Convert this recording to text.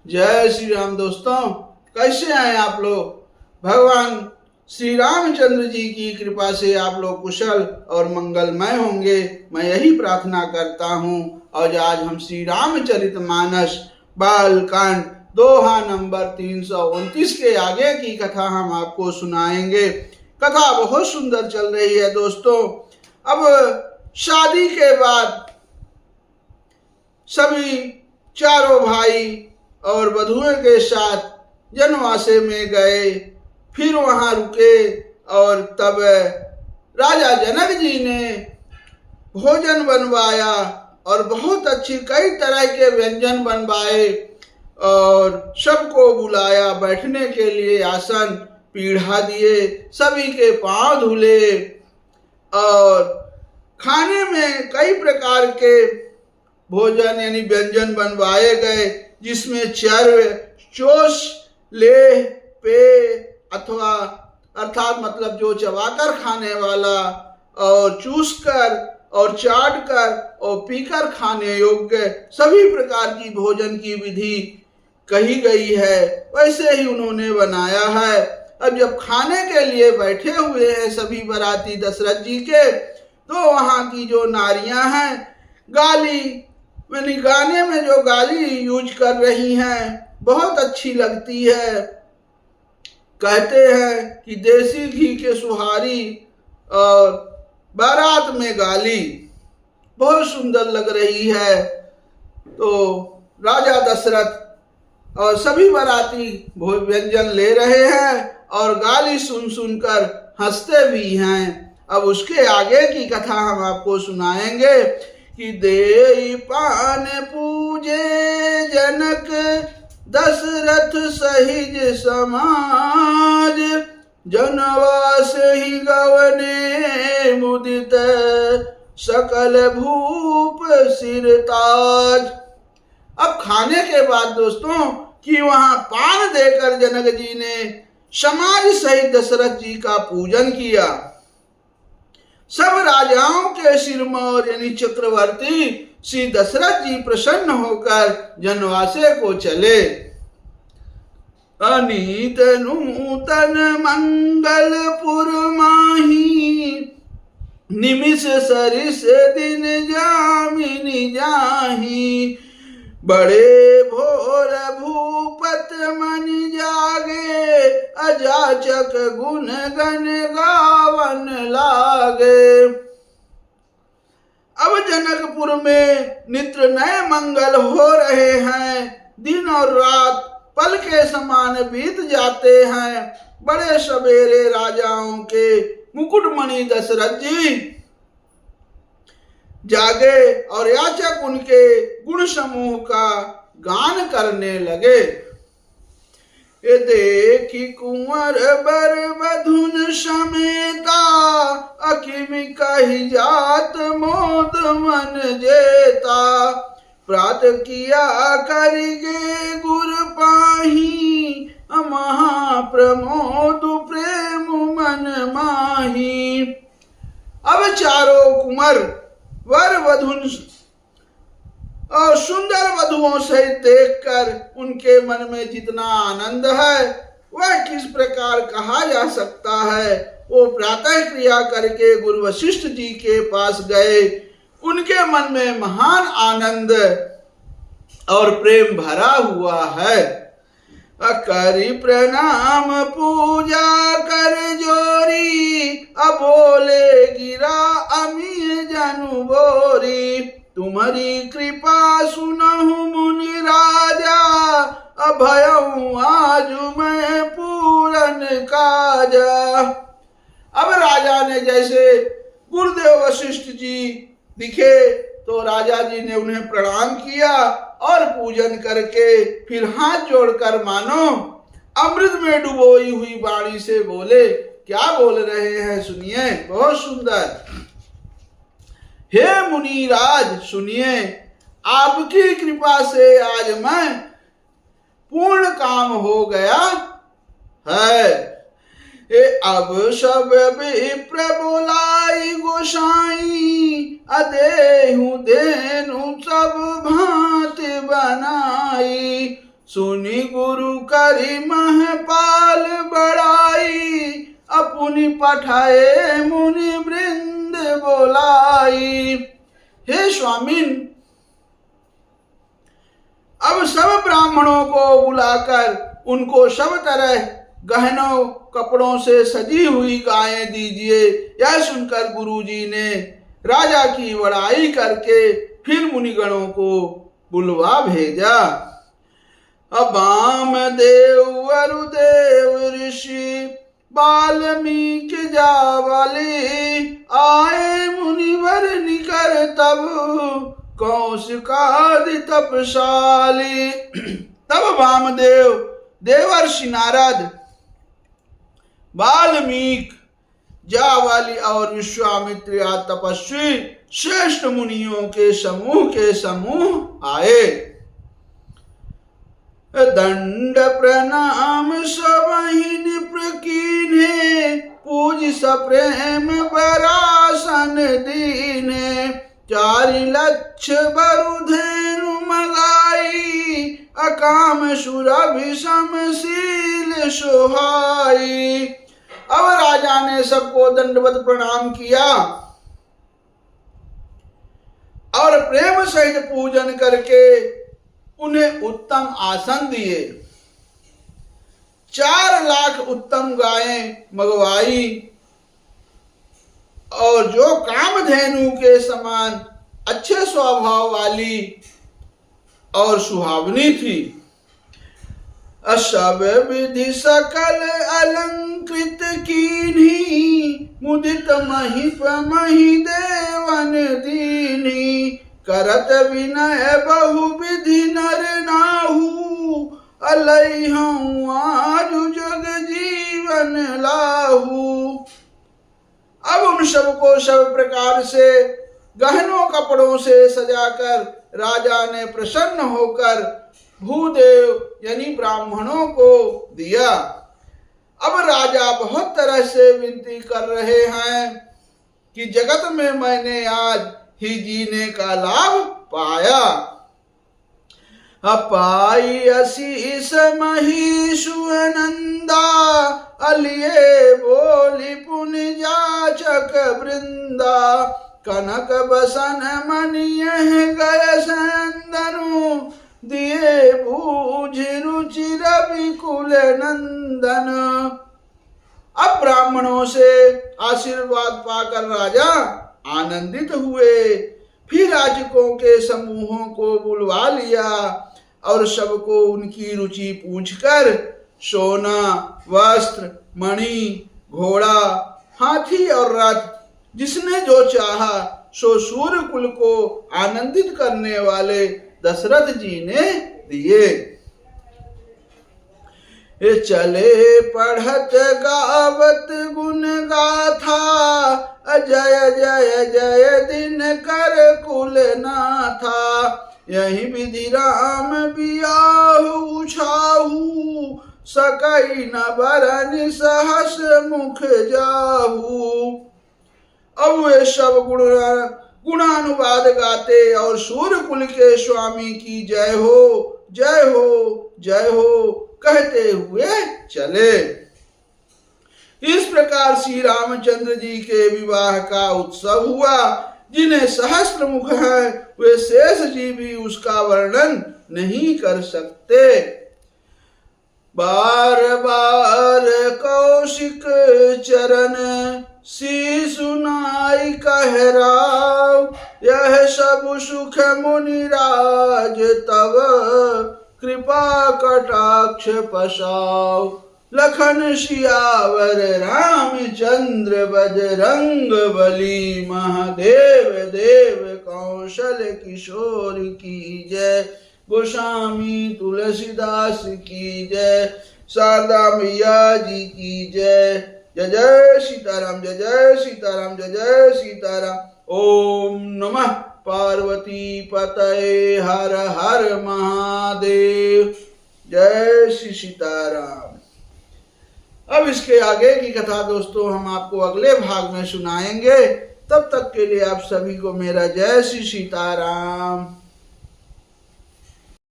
जय श्री राम दोस्तों, कैसे हैं आप लोग। भगवान श्री रामचंद्र जी की कृपा से आप लोग कुशल और मंगलमय होंगे, मैं यही प्रार्थना करता हूँ। और आज हम श्री रामचरितमानस बालकांड दोहा नंबर 329 के आगे की कथा हम आपको सुनाएंगे। कथा बहुत सुंदर चल रही है दोस्तों। अब शादी के बाद सभी चारों भाई और वधुओं के साथ जनवासे में गए, फिर वहां रुके और तब राजा जनक जी ने भोजन बनवाया और बहुत अच्छी कई तरह के व्यंजन बनवाए और सबको बुलाया बैठने के लिए, आसन पीढ़ा दिए, सभी के पांव धुले और खाने में कई प्रकार के भोजन यानी व्यंजन बनवाए गए, जिसमें चर्व, चोष, लेह, पे अथवा अर्थात मतलब जो चबाकर खाने वाला और चूसकर और चाटकर और पीकर खाने योग्य सभी प्रकार की भोजन की विधि कही गई है, वैसे ही उन्होंने बनाया है। अब जब खाने के लिए बैठे हुए हैं सभी बाराती दशरथ जी के, तो वहां की जो नारियां हैं गाली यानी गाने में जो गाली यूज कर रही हैं बहुत अच्छी लगती है। कहते हैं कि देसी घी के सुहारी और बारात में गाली बहुत सुंदर लग रही है। तो राजा दशरथ और सभी बाराती व्यंजन ले रहे हैं और गाली सुन सुनकर हंसते भी हैं। अब उसके आगे की कथा हम आपको सुनाएंगे कि देई पान पूजे जनक दशरथ सहिज समाज, जनवास ही गवने मुदित सकल भूप सिरताज। अब खाने के बाद दोस्तों कि वहां पान देकर जनक जी ने समाज सहित दशरथ जी का पूजन किया। सब राजाओं के सिरमौर यानी चक्रवर्ती श्री दशरथ जी प्रसन्न होकर जनवासे को चले। अनीत नूतन मंगलपुर माही, निमिष सरिस दिन जामिनी जाही, बड़े भोर भूपत मन जागे, अजाचक गुण गण गावन लागे। अब जनकपुर में नित्य नए मंगल हो रहे हैं, दिन और रात पल के समान बीत जाते हैं। बड़े सवेरे राजाओं के मुकुटमणि दशरथ जी जागे और याचक उनके गुण समूह का गान करने लगे। ये देखी कुंवर बर बधुन समेता, अकिमि कही जात मोद मन जेता, प्रात किया करिगे गुर पाही, महा प्रमोद प्रेम मन माही। अब चारों कुंवर वर वधुन और सुंदर वधुओं से देखकर उनके मन में जितना आनंद है वह किस प्रकार कहा जा सकता है। वो प्रातः क्रिया करके गुरु वशिष्ठ जी के पास गए, उनके मन में महान आनंद और प्रेम भरा हुआ है। करी प्रणाम पूजा कर जोरी, अबोले गिरा अमी जनु बोरी, तुम्हारी कृपा सुनहु मुनि राजा, अभयऊ आज मैं पूरन काजा। अब राजा ने जैसे गुरुदेव वशिष्ठ जी दिखे तो राजा जी ने उन्हें प्रणाम किया और पूजन करके फिर हाथ जोड़कर मानो अमृत में डुबोई हुई वाणी से बोले। क्या बोल रहे हैं सुनिए, बहुत सुंदर। हे मुनिराज सुनिए, आपकी कृपा से आज मैं पूर्ण काम हो गया है। अब सब विप्र बोलाई गोसाई, अदेहु देनु सब भांति बनाई, सुनी गुरु करी महपाल बड़ाई, अपनी पठाए मुनि वृंद बोलाई। हे स्वामिन, अब सब ब्राह्मणों को बुलाकर उनको सब तरह गहनों कपड़ों से सजी हुई गायें दीजिए। यह सुनकर गुरुजी ने राजा की बड़ाई करके फिर मुनिगणों को बुलवा भेजा। अब वामदेव वरुदेव ऋषि वाल्मीकि जावाली, आए मुनिवर निकर तब कौशिकादि तपशाली। तब वामदेव, देवर्षि नारद, वाल्मीकि, जावाली और विश्वामित्र आदि तपस्वी श्रेष्ठ मुनियों के समूह आए। दंड प्रणाम सबहि निप्र कीन्हे, पूज सप्रेम बरासन दीने। 4 लक्ष बरुधेनु मगाई, अकाम सुरभि समशील सोहाई। अब राजा ने सबको दंडवत प्रणाम किया और प्रेम सहित पूजन करके उन्हें उत्तम आसन दिए। 4 लाख उत्तम गायें मंगवाई और जो कामधेनु के समान अच्छे स्वभाव वाली और सुहावनी थी। सब विधि सकल अलंकृत कीन्ही, मुदित महिप मही देवन दीनी। करत विनय बहु विधि नर नाहू, अलैहं आजु जग जीवन लाहू। अब उन सबको सब प्रकार से गहनों कपड़ों से सजाकर राजा ने प्रसन्न होकर भूदेव यानी ब्राह्मणों को दिया। अब राजा बहुत तरह से विनती कर रहे हैं कि जगत में मैंने आज ही जीने का लाभ पाया। अपाई असीस महिषुअनंदा, अलिये बोली पुनि जाचक वृंदा। कनक बसन मनियह गय संदनु, दिए बूझ रुचि रवि कुल नंदन। अब ब्राह्मणों से आशीर्वाद पाकर राजा आनंदित हुए। फिर राजकों के समूहों को बुलवा लिया और सबको उनकी रुचि पूछकर सोना, वस्त्र, मणि, घोड़ा, हाथी और रथ जिसने जो चाहा सो सूर्य कुल को आनंदित करने वाले दशरथ जी ने दिए। चले पढ़त गावत गुण गाथा, जय जय जय दिन कर कुल नाथा। यही विधि राम बियाहु छाहू, सकई न बरन सहस मुख जाहू। अब वे सब गुणानुवाद गाते और सूर्य कुल के स्वामी की जय हो जय हो जय हो कहते हुए चले। इस प्रकार श्री रामचंद्र जी के विवाह का उत्सव हुआ। जिन्हें सहस्त्र मुख है वे शेष जी भी उसका वर्णन नहीं कर सकते। बार बार कौशिक चरण सी सुनाई कह राव, यह सब सुख मुनिराज तब कृपा कटाक्ष पसाव। लखन सियावर रामचंद्र बजरंग बली, महादेव देव कौशल किशोर की जय। गोस्वामी तुलसीदास की जय। शारदा मैया जी की जय। जय जय सीताराम, जय जय सीताराम, जय जय सीताराम। ओम नमः पार्वती पतये, हर हर महादेव। जय श्री सीताराम। अब इसके आगे की कथा दोस्तों हम आपको अगले भाग में सुनाएंगे। तब तक के लिए आप सभी को मेरा जय श्री सीताराम।